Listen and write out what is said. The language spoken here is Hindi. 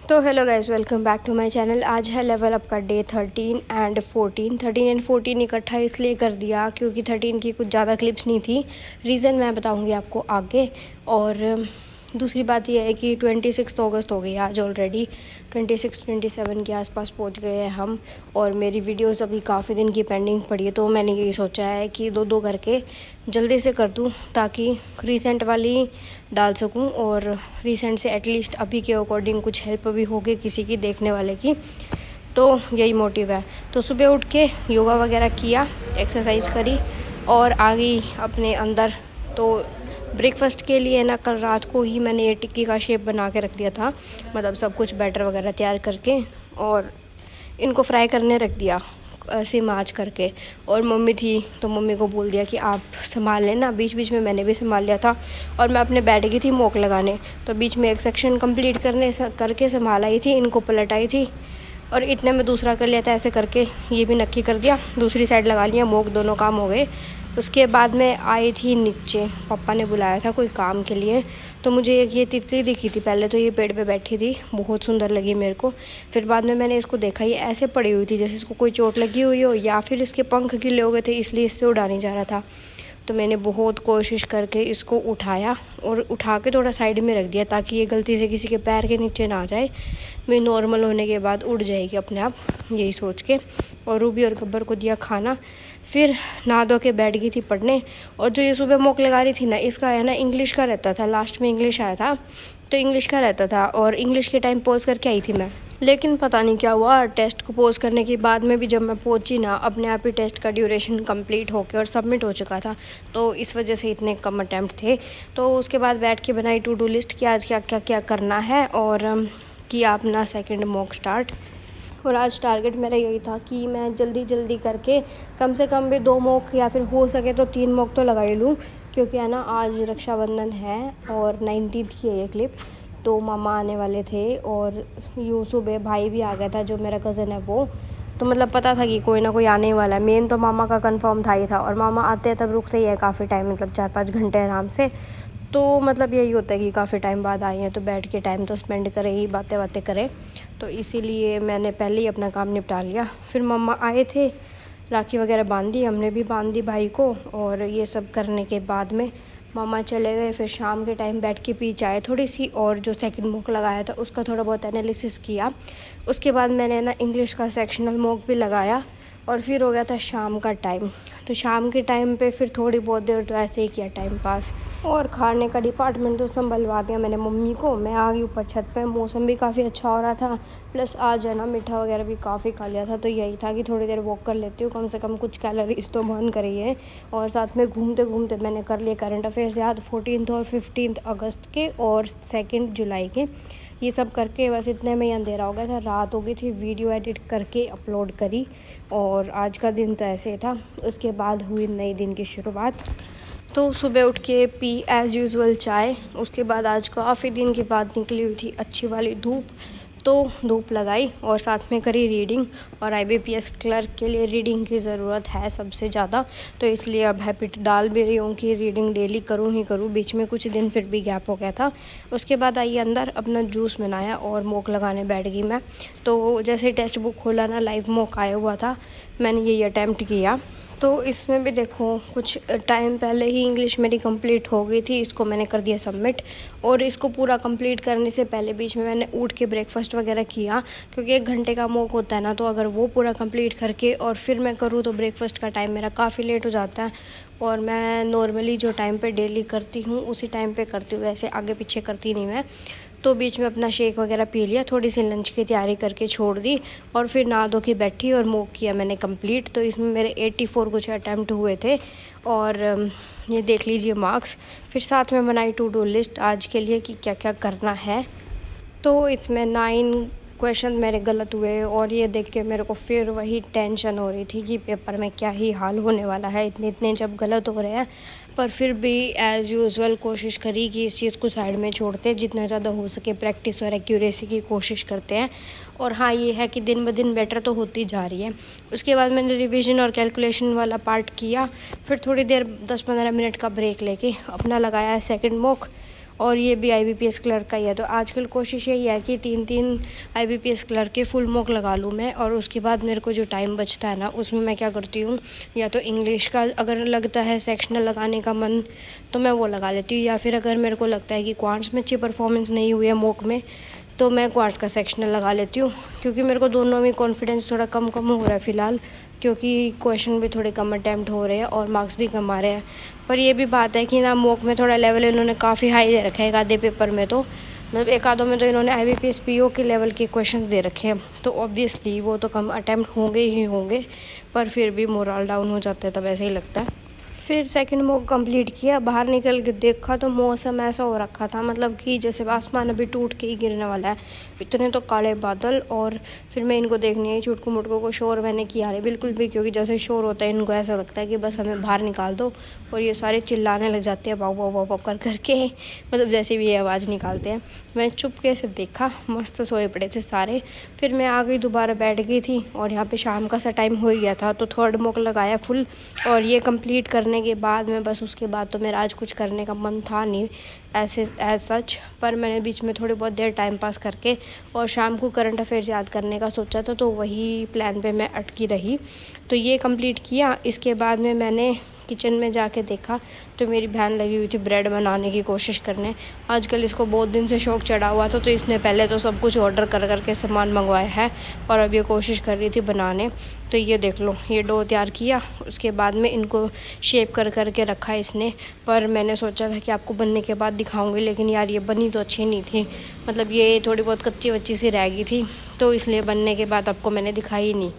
तो hello guys, welcome back to my channel. आज है लेवल अप का डे 13 एंड 14। 13 एंड 14 इकट्ठा इसलिए कर दिया क्योंकि 13 की कुछ ज़्यादा क्लिप्स नहीं थी। रीज़न मैं बताऊंगी आपको आगे। और दूसरी बात यह है कि 26 अगस्त हो गई आज ऑलरेडी। 26-27 के आसपास पहुंच गए हैं हम। और मेरी वीडियोस अभी काफ़ी दिन की पेंडिंग पड़ी है, तो मैंने ये सोचा है कि दो दो करके जल्दी से कर दूं ताकि रिसेंट वाली डाल सकूं और रिसेंट से एटलीस्ट अभी के अकॉर्डिंग कुछ हेल्प भी होगी किसी की, देखने वाले की। तो यही मोटिव है। तो सुबह उठ के योगा वगैरह किया, एक्सरसाइज करी और आ गई अपने अंदर। तो ब्रेकफास्ट के लिए ना, कल रात को ही मैंने ये टिक्की का शेप बना के रख दिया था, मतलब सब कुछ बैटर वगैरह तैयार करके और इनको फ्राई करने रख दिया ऐसे मार्च करके। और मम्मी थी तो मम्मी को बोल दिया कि आप संभाल लेना। बीच बीच में मैंने भी संभाल लिया था और मैं अपने बैठ गई थी मोक लगाने। तो बीच में एक सेक्शन कंप्लीट करके संभाल आई थी, इनको पलट आई थी और इतने में दूसरा कर लिया था। ऐसे करके ये भी नक्की कर दिया, दूसरी साइड लगा लिया, मोक दोनों काम हो गए। उसके बाद मैं आई थी नीचे, पापा ने बुलाया था कोई काम के लिए। तो मुझे ये तितली दिखी थी पहले, तो ये पेड़ पे बैठी थी, बहुत सुंदर लगी मेरे को। फिर बाद में मैंने इसको देखा, ये ऐसे पड़ी हुई थी जैसे इसको कोई चोट लगी हुई हो या फिर इसके पंख गिले हो गए थे, इसलिए इससे उड़ा नहीं जा रहा था। तो मैंने बहुत कोशिश करके इसको उठाया और उठा के थोड़ा साइड में रख दिया ताकि ये गलती से किसी के पैर के नीचे ना आ जाए। मैं नॉर्मल होने के बाद उड़ जाएगी अपने आप, यही सोच के। और रूबी और गब्बर को दिया खाना, फिर नहा धो के बैठ गई थी पढ़ने। और जो ये सुबह मॉक लगा रही थी ना, इसका है ना इंग्लिश का रहता था, लास्ट में इंग्लिश आया था तो इंग्लिश का रहता था और इंग्लिश के टाइम पॉज करके आई थी मैं। लेकिन पता नहीं क्या हुआ, टेस्ट को पोज करने के बाद में भी जब मैं पहुंची ना, अपने आप ही टेस्ट का ड्यूरेशन कंप्लीट होकर और सबमिट हो चुका था। तो इस वजह से इतने कम अटैम्प्ट थे। तो उसके बाद बैठ के बनाई टू डू लिस्ट कि आज क्या क्या क्या करना है और किया अपना सेकंड मॉक स्टार्ट। और आज टारगेट मेरा यही था कि मैं जल्दी जल्दी करके कम से कम भी 2 मॉक या फिर हो सके तो 3 मॉक तो लगा ही लूँ, क्योंकि है ना आज रक्षाबंधन है और 19th की है ये क्लिप। तो मामा आने वाले थे और यूँ सुबह भाई भी आ गया था, जो मेरा कज़न है वो। तो मतलब पता था कि कोई ना कोई आने वाला है। मेन तो मामा का कंफर्म था ही था, और मामा आते हैं तब रुकते ही है काफ़ी टाइम, मतलब 4-5 घंटे आराम से। तो मतलब यही होता है कि काफ़ी टाइम बाद आए हैं तो बैठ के टाइम तो स्पेंड करें ही, बातें बातें करें। तो इसीलिए मैंने पहले ही अपना काम निपटा लिया। फिर मम्मा आए थे, राखी वगैरह बांध दी, हमने भी बांध दी भाई को। और ये सब करने के बाद में मामा चले गए। फिर शाम के टाइम बैठ के पी चाय थोड़ी सी, और जो सेकंड मॉक लगाया था उसका थोड़ा बहुत एनालिसिस किया। उसके बाद मैंने ना इंग्लिश का सेक्शनल मॉक भी लगाया और फिर हो गया था शाम का टाइम। तो शाम के टाइम पे फिर थोड़ी बहुत देर तो ऐसे ही किया टाइम पास। और खाने का डिपार्टमेंट तो संभलवा दिया मैंने मम्मी को। मैं आ गई ऊपर छत पे, मौसम भी काफ़ी अच्छा हो रहा था, प्लस आज है ना मीठा वगैरह भी काफ़ी खा लिया था। तो यही था कि थोड़ी देर वॉक कर लेती हूँ, कम से कम कुछ कैलोरीज तो बर्न करी है। और साथ में घूमते घूमते मैंने कर लिए करंट अफेयर्स याद, 14 और 15 अगस्त के और 2 जुलाई के। ये सब करके बस इतने में ही अंधेरा हो गया था, रात हो गई थी। वीडियो एडिट करके अपलोड करी और आज का दिन तो ऐसे था। उसके बाद हुई नए दिन की शुरुआत। तो सुबह उठ के पी एज़ यूज़ुअल चाय। उसके बाद आज काफ़ी दिन के बाद निकली हुई थी अच्छी वाली धूप, तो धूप लगाई और साथ में करी रीडिंग। और IBPS क्लर्क के लिए रीडिंग की ज़रूरत है सबसे ज़्यादा, तो इसलिए अब हैबिट डाल भी रही हूँ कि रीडिंग डेली करूँ ही करूँ। बीच में कुछ दिन फिर भी गैप हो गया था। उसके बाद आई अंदर, अपना जूस बनाया और मॉक लगाने बैठ गई मैं। तो जैसे टेक्स्ट बुक खोला ना, लाइव मॉक आया हुआ था, मैंने यही अटैम्प्ट किया। तो इसमें भी देखो कुछ टाइम पहले ही इंग्लिश मेरी कंप्लीट हो गई थी, इसको मैंने कर दिया सबमिट। और इसको पूरा कंप्लीट करने से पहले बीच में मैंने उठ के ब्रेकफास्ट वगैरह किया, क्योंकि 1 घंटे का मॉक होता है ना, तो अगर वो पूरा कंप्लीट करके और फिर मैं करूँ तो ब्रेकफास्ट का टाइम मेरा काफ़ी लेट हो जाता है। और मैं नॉर्मली जो टाइम पे डेली करती हूँ उसी टाइम पे करती हूँ, ऐसे आगे पीछे करती नहीं मैं। तो बीच में अपना शेक वगैरह पी लिया, थोड़ी सी लंच की तैयारी करके छोड़ दी और फिर नहा धो के बैठी और मॉक किया मैंने कंप्लीट। तो इसमें मेरे 84 कुछ अटैम्प्ट हुए थे और ये देख लीजिए मार्क्स। फिर साथ में बनाई टू डू लिस्ट आज के लिए कि क्या क्या करना है। तो इसमें 9 क्वेश्चन मेरे गलत हुए और ये देख के मेरे को फिर वही टेंशन हो रही थी कि पेपर में क्या ही हाल होने वाला है, इतने इतने जब गलत हो रहे हैं। पर फिर भी एज़ यूजुअल कोशिश करी कि इस चीज़ को साइड में छोड़ते, जितना ज़्यादा हो सके प्रैक्टिस और एक्यूरेसी की कोशिश करते हैं। और हाँ, ये है कि दिन ब दिन बेटर तो होती जा रही है। उसके बाद मैंने रिवीजन और कैलकुलेशन वाला पार्ट किया, फिर थोड़ी देर 10-15 मिनट का ब्रेक लेके अपना लगाया सेकंड मॉक। और ये भी IBPS क्लर्क का ही है। तो आजकल कोशिश यही है कि 3-3 IBPS क्लर्क के फुल मॉक लगा लूँ मैं, और उसके बाद मेरे को जो टाइम बचता है ना उसमें मैं क्या करती हूँ, या तो इंग्लिश का अगर लगता है सेक्शनल लगाने का मन तो मैं वो लगा लेती हूँ, या फिर अगर मेरे को लगता है कि क्वांट्स में अच्छी परफॉर्मेंस नहीं हुई है मॉक में तो मैं क्वांट्स का सेक्शनल लगा लेती हूँ। क्योंकि मेरे को दोनों में कॉन्फिडेंस थोड़ा कम हो रहा है फ़िलहाल, क्योंकि क्वेश्चन भी थोड़े कम अटैम्प्ट हो रहे हैं और मार्क्स भी कम आ रहे हैं। पर ये भी बात है कि ना मॉक में थोड़ा लेवल इन्होंने काफ़ी हाई दे रखा है, एक आधे पेपर में तो मतलब एक आधों में तो इन्होंने IBPS PO के लेवल के क्वेश्चन दे रखे हैं। तो ऑब्वियसली वो तो कम अटैम्प्ट होंगे ही होंगे, पर फिर भी मोरल डाउन हो जाता है, तब ऐसे ही लगता है। फिर सेकंड मॉक कंप्लीट किया, बाहर निकल के देखा तो मौसम ऐसा हो रखा था मतलब कि जैसे आसमान अभी टूट के ही गिरने वाला है, इतने तो काले बादल। और फिर मैं इनको देखने आई, चुटकू मुटकू को शोर मैंने किया नहीं बिल्कुल भी, क्योंकि जैसे शोर होता है इनको ऐसा लगता है कि बस हमें बाहर निकाल दो, और ये सारे चिल्लाने लग जाते हैं वाव वाव वाव वाव कर करके, मतलब जैसे भी ये आवाज़ निकालते हैं। मैं चुपके से देखा, मस्त सोए पड़े थे सारे। फिर मैं आ गई, दोबारा बैठ गई थी, और यहाँ पे शाम का सा टाइम हो गया था तो थर्ड मॉक लगाया फुल। और ये कंप्लीट करने के बाद में बस उसके बाद तो मेरा आज कुछ करने का मन था नहीं ऐसे एज सच, पर मैंने बीच में थोड़ी बहुत देर टाइम पास करके और शाम को करंट अफेयर्स याद करने का सोचा था, तो वही प्लान पे मैं अटकी रही। तो ये कंप्लीट किया। इसके बाद में मैंने किचन में जाके देखा तो मेरी बहन लगी हुई थी ब्रेड बनाने की कोशिश करने। आजकल इसको बहुत दिन से शौक़ चढ़ा हुआ था, तो इसने पहले तो सब कुछ ऑर्डर कर करके सामान मंगवाया है और अब ये कोशिश कर रही थी बनाने। तो ये देख लो, ये डो तैयार किया, उसके बाद में इनको शेप कर करके रखा इसने। पर मैंने सोचा था कि आपको बनने के बाद दिखाऊंगी, लेकिन यार ये बनी तो अच्छी नहीं थी, मतलब ये थोड़ी बहुत कच्ची वच्ची सी रह गई थी, तो इसलिए बनने के बाद आपको मैंने दिखाई नहीं।